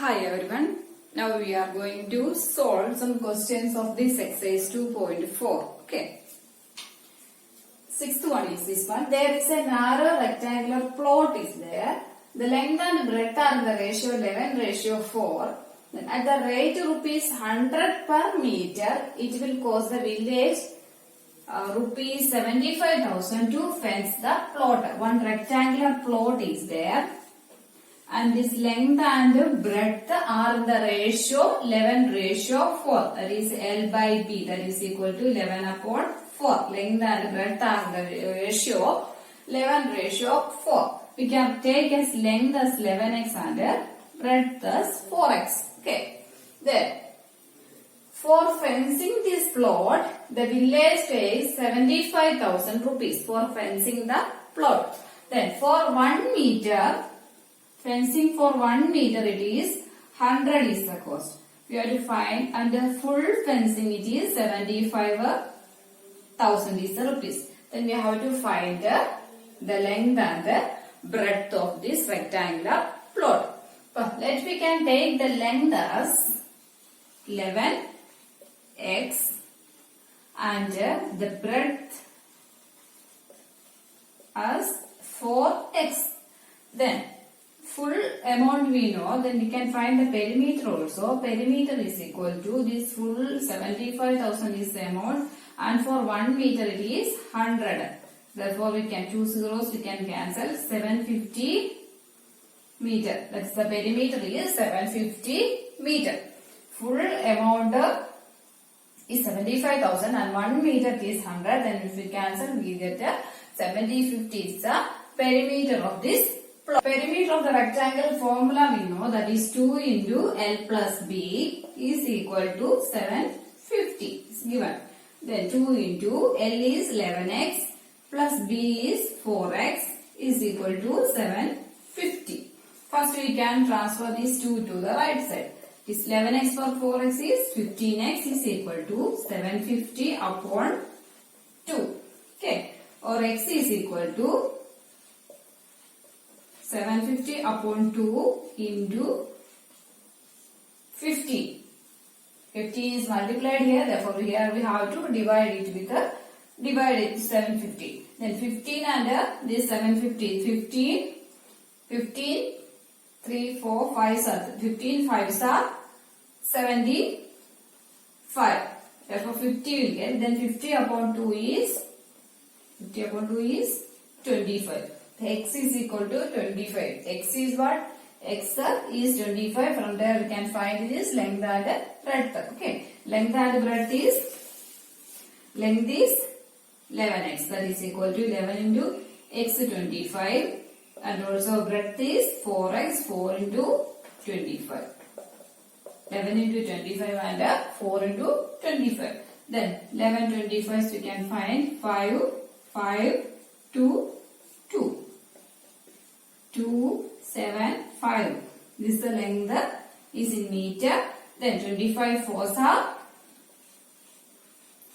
Hi everyone. Now we are going to solve some questions of this exercise 2.4. Okay. Sixth one is this one. There is a narrow rectangular plot is there. The length and breadth are in the ratio 11:4. Then at the rate rupees 100 per meter, it will cost the village rupees 75,000 to fence the plot. One rectangular plot is there. And this length and breadth are in the ratio 11:4. That is L by B. That is equal to 11/4. Length and breadth are in the ratio 11:4. We can take as length as 11x and breadth as 4x. Okay. Then, for fencing this plot, the village pays 75,000 rupees for fencing the plot. Then, for 1 meter, fencing for 1 meter it is 100 is the cost. We have to find, and the full fencing it is 75,000 is the rupees. Then we have to find the length and the breadth of this rectangular plot. We can take the length as 11x and the breadth as 4x. Then full amount we know, then we can find the perimeter also. Perimeter is equal to this full 75,000 is the amount, and for 1 meter it is 100. Therefore we can choose zeros, we can cancel 750 meter. That's the perimeter is 750 meter. Full amount is 75,000 and 1 meter is 100. Then if we cancel, we get 7050 is the perimeter of this plot. Perimeter of the rectangle formula we know, that is 2 into L plus B is equal to 750 is given. Then 2 into L is 11x plus B is 4x is equal to 750. First we can transfer these 2 to the right side. This 11x for 4x is 15x is equal to 750 upon 2. Okay. Or x is equal to 750 upon 2 into 50. 50 is multiplied here, therefore here we have to divide it with a divide 750. Then 15 and this 750. 15, 3, 4, 5 are 15 5s are 75. Therefore 50 will get, then 50 upon 2 is 25. X is equal to 25. X is what? X is 25. From there we can find this length and breadth. Okay. Length and breadth is, length is 11x. That is equal to 11 into x 25. And also breadth is 4x. 4 into 25. 11 into 25 and 4 into 25. Then 11 25 we can find 5, 5, 2, 2. 2, 7, 5. This is the length is in meter. Then 25 fours are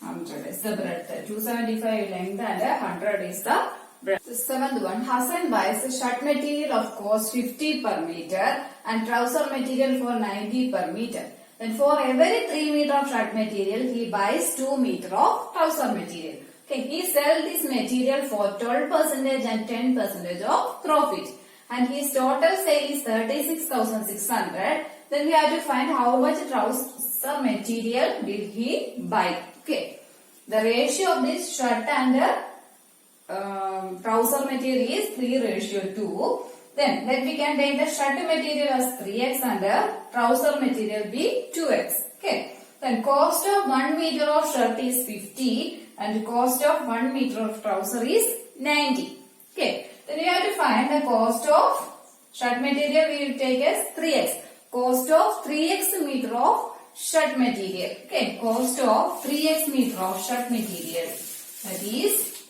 100 is the breadth. 275 length and 100 is the breadth. The seventh one, Hassan buys a shirt material of cost 50 per meter and trouser material for 90 per meter. Then for every 3 meter of shirt material, he buys 2 meter of trouser material. Okay, he sells this material for 12% and 10% of profit. And his total sale is 36,600. Then we have to find how much trouser material did he buy. Okay. The ratio of this shirt and trouser material is 3:2. Then we can take the shirt material as 3x and trouser material be 2x. Okay. Then cost of 1 meter of shirt is 50 and cost of 1 meter of trouser is 90. Okay. Then we have to find the cost of shirt material. We will take as 3x. Cost of 3x meter of shirt material. Okay. Cost of 3x meter of shirt material. That is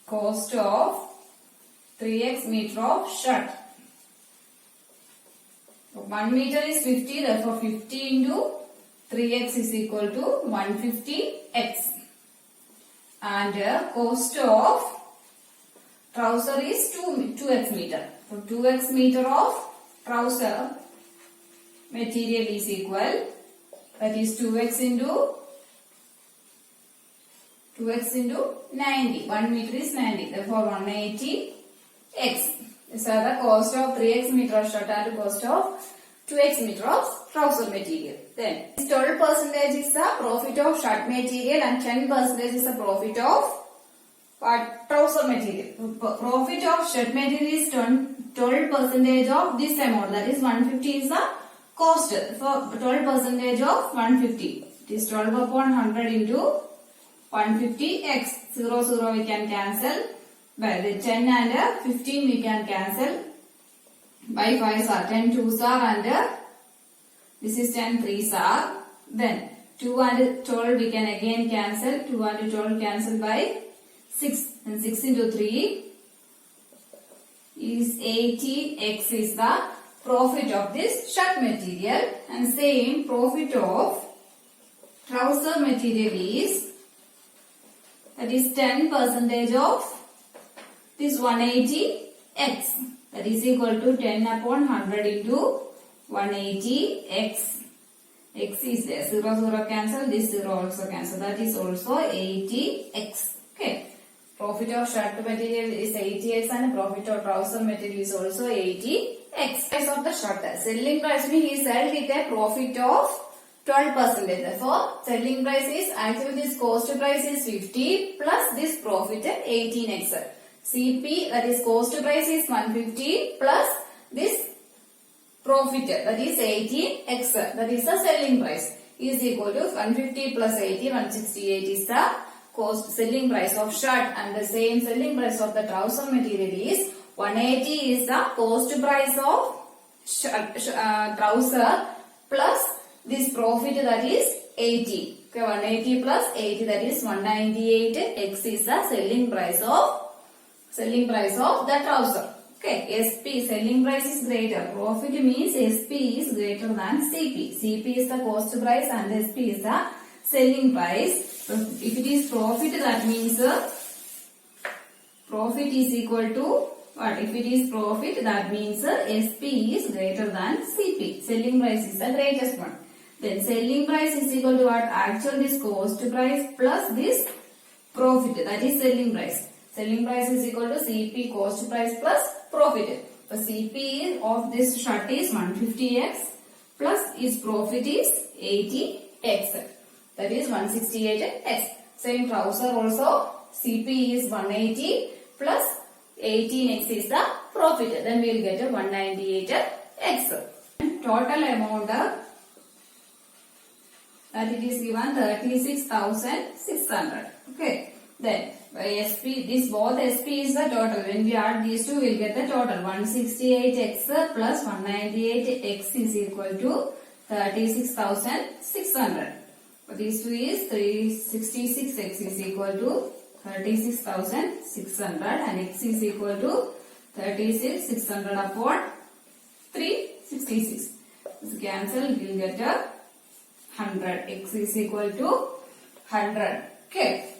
cost of 3x meter of shirt. 1 meter is 50. Therefore 50 into 3x is equal to 150x. And cost of trouser is 2x meter. So 2x meter of trouser material is equal, that is 2x into 90. 1 meter is 90. Therefore 180 x. These are the cost of 3x meter of shirt and cost of 2x meter of trouser material. Then 12% is the profit of shirt material and 10% is the profit of trouser material. Profit of shirt material is 12% of this amount, that is 150 is the cost. For 12% of 150, it is 12 upon 100 into 150x. 0 0 we can cancel. By the 10 and 15 we can cancel. By 5 are 10 2s are and this is 10 3s are. Then 2 and 12 we can again cancel. 2 and 12 cancel by 6. And 6 into 3 is 80x is the profit of this shirt material. And same profit of trouser material is, that is 10% of this 180x, that is equal to 10 upon 100 into 180x. X is there. 0 0 cancel. This 0 also cancel. That is also 80x. Okay. Profit of shirt material is 80x and profit of trouser material is also 80x. Price of the shirt. Selling price means he sold with a profit of 12%. Therefore, selling price is, actually this cost price is 50 plus this profit 18x. CP, that is cost price is 150 plus this profit, that is 18x, that is the selling price, is equal to 150 plus 80, 168 is the cost selling price of shirt, and the same selling price of the trouser material is 180 is the cost price of trouser plus this profit, that is 80. Okay, 180 plus 80, that is 198. X is the selling price of the trouser. Okay, SP, selling price is greater. Profit means SP is greater than CP. CP is the cost price and SP is the selling price. So if it is profit, that means profit is equal to what? If it is profit, that means SP is greater than CP. Selling price is the greatest one. Then selling price is equal to what? Actual this cost price plus this profit, that is selling price. Selling price is equal to CP cost price plus profit. The CP of this shirt is 150x plus its profit is 80x. That is 168x. Same trouser also, CP is 180 plus 18x is the profit. Then we will get a 198x. Total amount that it is given 36,600. Okay. Then by SP, this both SP is the total. When we add these two, we will get the total. 168x plus 198x is equal to 36,600. These two is 366x is equal to 36,600 and x is equal to 36,600 upon 366. This cancel, we will get a 100. X is equal to 100. Okay.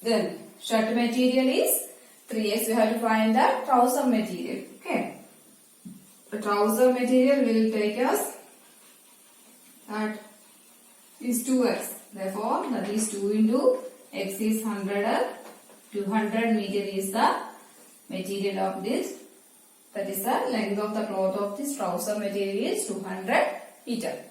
Then shirt material is 3x. We have to find the trouser material. Okay. The trouser material will take us that is 2x. Therefore, that is 2 into x is 100. 200 meter is the material of this. That is the length of the cloth of this trouser material is 200 meter.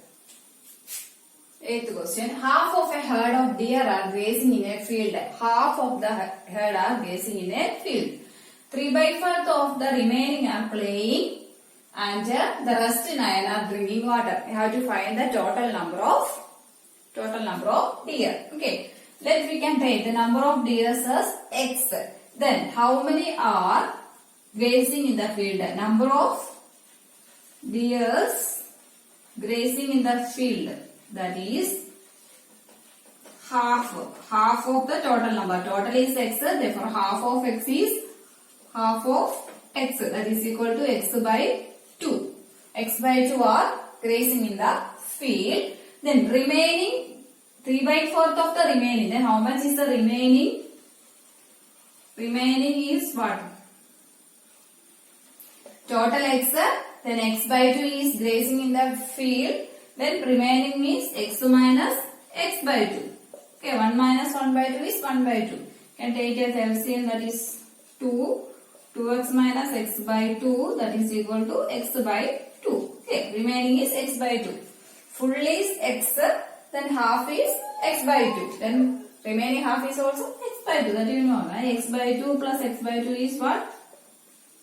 8th question. Half of a herd of deer are grazing in a field. Half of the herd are grazing in a field. 3/4 of the remaining are playing and the rest 9 are drinking water. You have to find the total number of deer. Okay. Then we can take the number of deer as x. Then how many are grazing in the field? Number of deers grazing in the field. That is half of the total number. Total is x, therefore half of x is half of x. That is equal to x by 2. X by 2 are grazing in the field. Then remaining 3/4 of the remaining. Then how much is the remaining? Remaining is what? Total x then x by 2 is grazing in the field, then remaining is x minus x by 2. Okay, 1 minus 1 by 2 is 1 by 2. Can take as LCM, that is 2. 2x minus x by 2, that is equal to x by 2. Okay, remaining is x by 2. Full is x, then half is x by 2. Then remaining half is also x by 2. That you know, right? X by 2 plus x by 2 is what?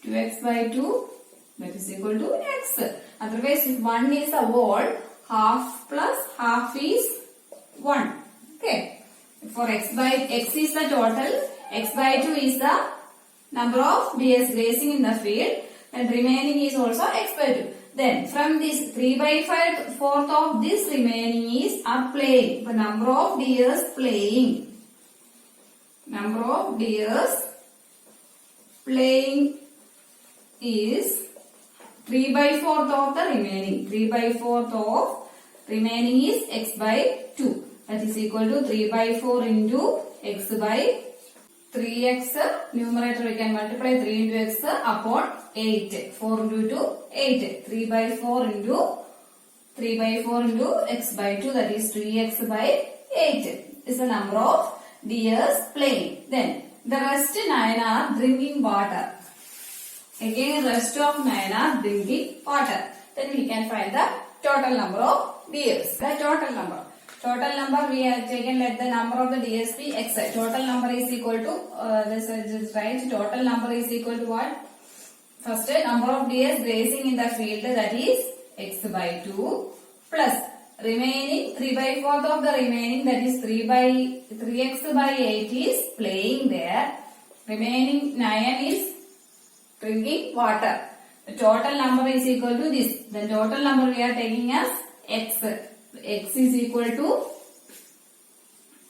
2x by 2, that is equal to x. Otherwise, if 1 is a whole, half plus half is 1. Okay. For x is the total, x by 2 is the number of ds grazing in the field, and remaining is also x by 2. Then from this 3 by 5 fourth of this remaining is playing. The number of deers playing. Number of deers playing is 3 by 4th of the remaining. 3 by 4th of remaining is x by 2. That is equal to 3 by 4 into x by 3x. Numerator we can multiply 3 into x upon 8. 4 into 2, 8. 3 by 4 into 3 by 4 into x by 2, that is 3x by 8 is the number of deers playing. Then the rest 9 are drinking water. Again, rest of 9 are drinking water. Then we can find the total number of deers. The total number. Total number we have taken, let the number of the deers be x. Total number is equal to, this is right, total number is equal to what? First, number of deers grazing in the field, that is x by 2 plus remaining 3 by 4th of the remaining, that is 3x by 8 is playing there. Remaining 9 is drinking water. The total number is equal to this. The total number we are taking as x. X is equal to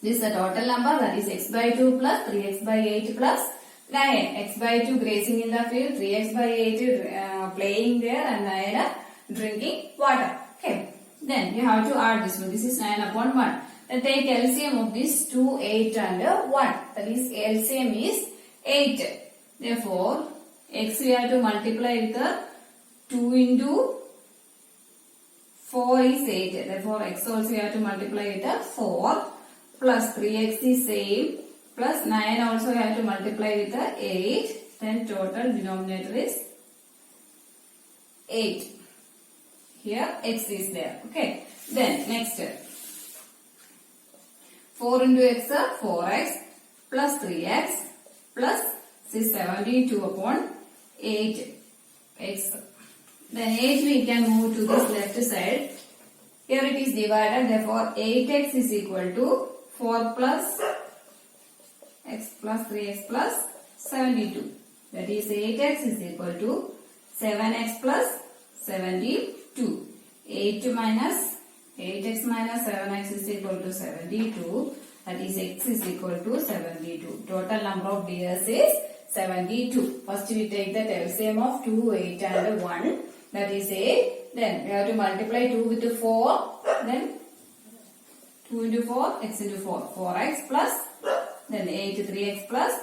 this is the total number, that is x by 2 plus 3x by 8 plus 9. X by 2 grazing in the field, 3x by 8 playing there, and 9 drinking water. Okay. Then you have to add this one. This is 9 upon 1. Then take LCM of this 2, 8 and 1. That is LCM is 8. Therefore, x we have to multiply with 2 into 4 is 8. Therefore, x also we have to multiply with 4 plus 3x is same plus 9 also we have to multiply with 8. Then total denominator is 8. Here x is there. Okay. Then next 4 into x 4x plus 3x plus 72 upon 8 x. Then 8 we can move to this left side. Here it is divided. Therefore 8x is equal to 4 plus x plus 3x plus 72. That is 8x is equal to 7x plus 72. 8x minus 7x is equal to 72. That is x is equal to 72. Total number of deers is 72. First we take that LCM of 2, 8 and 1. That is 8. Then we have to multiply 2 with 4. Then 2 into 4, x into 4. 4x plus, then 8, 3x plus,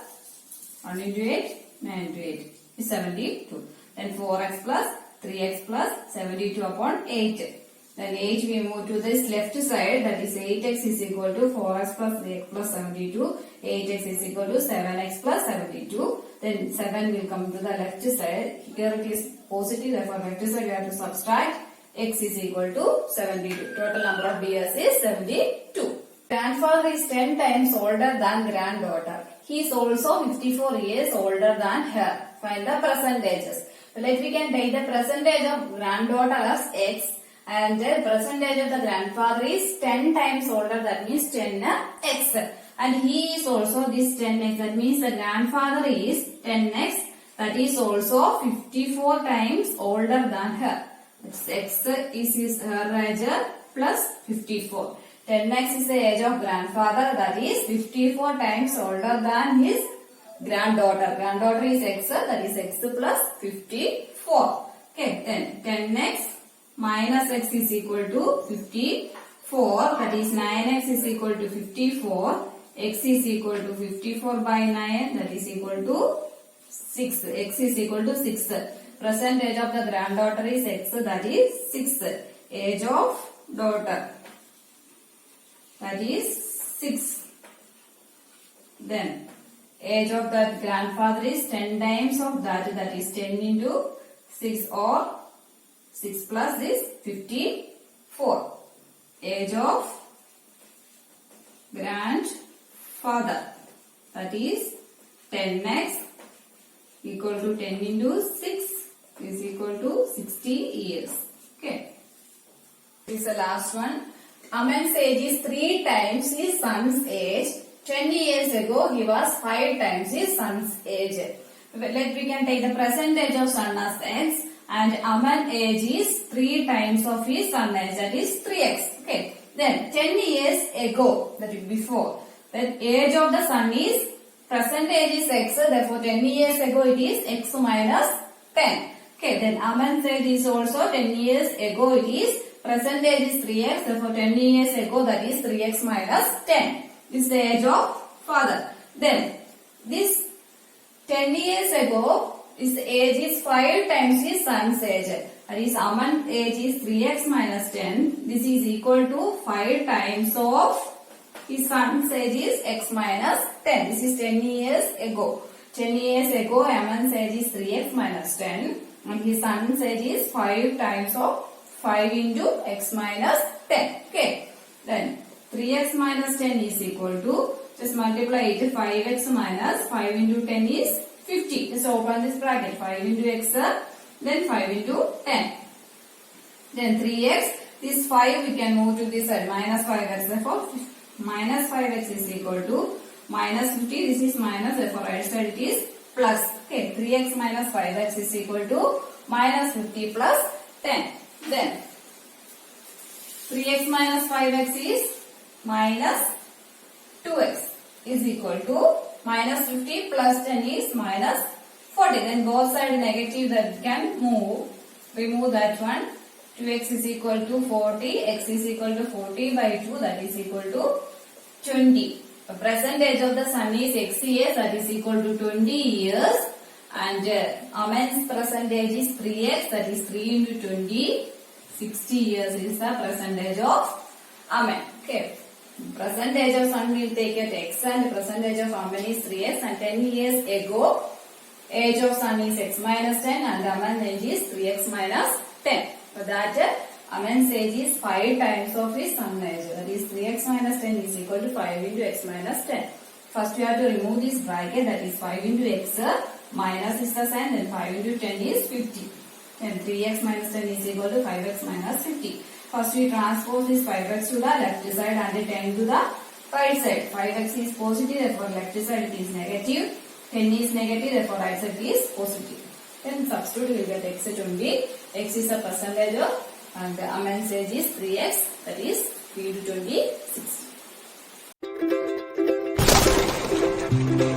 1 into 8, 9 into 8 is 72. Then 4x plus, 3x plus, 72 upon 8. Then 8 we move to this left side, that is 8x is equal to 4x plus 3x plus 72. 8x is equal to 7x plus 72. Then 7 will come to the left side. Here it is positive, therefore left side we have to subtract. X is equal to 72. Total number of deers is 72. Grandfather is 10 times older than granddaughter. He is also 54 years older than her. Find the percentages. Like we can take the percentage of granddaughter as x, and the percentage of the grandfather is 10 times older, that means 10x. And he is also this 10x, that means the grandfather is 10x, that is also 54 times older than her. X is her age plus 54. 10x is the age of grandfather, that is 54 times older than his granddaughter. Granddaughter is x, that is x plus 54. Okay, then 10x minus x is equal to 54, that is 9x is equal to 54. X is equal to 54 by 9, that is equal to 6. X is equal to 6. present age of the granddaughter is x, that is 6. Age of daughter, that is 6. Then age of that grandfather is 10 times of that, that is 10 into 6, or 6 plus is 54. Age of grandfather, that is 10x equal to 10 into 6 is equal to 60 years. Okay. This is the last one. Aman's age is 3 times his son's age. 20 years ago, he was 5 times his son's age. We can take the present age of son as x, and Aman's age is 3 times of his son's age, that is 3x. Okay. Then 10 years ago, that is before, the age of the son is, present age is x, therefore 10 years ago it is x minus 10. Okay, then Aman's age is also 10 years ago it is, present age is 3x, therefore 10 years ago that is 3x minus 10. This is the age of father. Then this 10 years ago, his age is 5 times his son's age. That is, Aman's age is 3x minus 10. This is equal to 5 times of his son's age is x minus 10. This is 10 years ago. 10 years ago, Aman's age is 3x minus 10. And his son's age is 5 times of 5 into x minus 10. Okay. Then 3x minus 10 is equal to, just multiply it, 5x minus 5 into 10 is 50. Just open this bracket, 5 into x, then 5 into 10. Then 3x, this 5 we can move to this side, minus 5x, therefore minus 5x is equal to minus 50, this is minus, therefore right side it is plus. Okay, 3x minus 5x is equal to minus 50 plus 10. Then 3x minus 5x is minus 2x is equal to minus 50 plus 10 is minus 40. Then both sides negative, that can move. Remove that one. 2x is equal to 40. X is equal to 40 by 2, that is equal to 20. The present age of the son is x years, that is equal to 20 years. And Aman's present age is 3x, that is 3 into 20. 60 years is the present age of Aman. Okay. Present age of son will take at x, and present age of Aman is 3x, and 10 years ago age of son is x minus 10 and Aman's age is 3x minus 10. For that, Aman's age is 5 times of his son's age, that is 3x minus 10 is equal to 5 into x minus 10. First we have to remove this bracket, that is 5 into x, minus is the sign, then 5 into 10 is 50. Then 3x minus 10 is equal to 5x minus 50. First we transpose this 5x to the left side and 10 to the right side. 5x is positive, therefore left side it is negative. 10 is negative, therefore right side is positive. Then substitute, we will get x at 20. X is a percentage of, and Aman's age is 3x, that is 3 to 20, 60.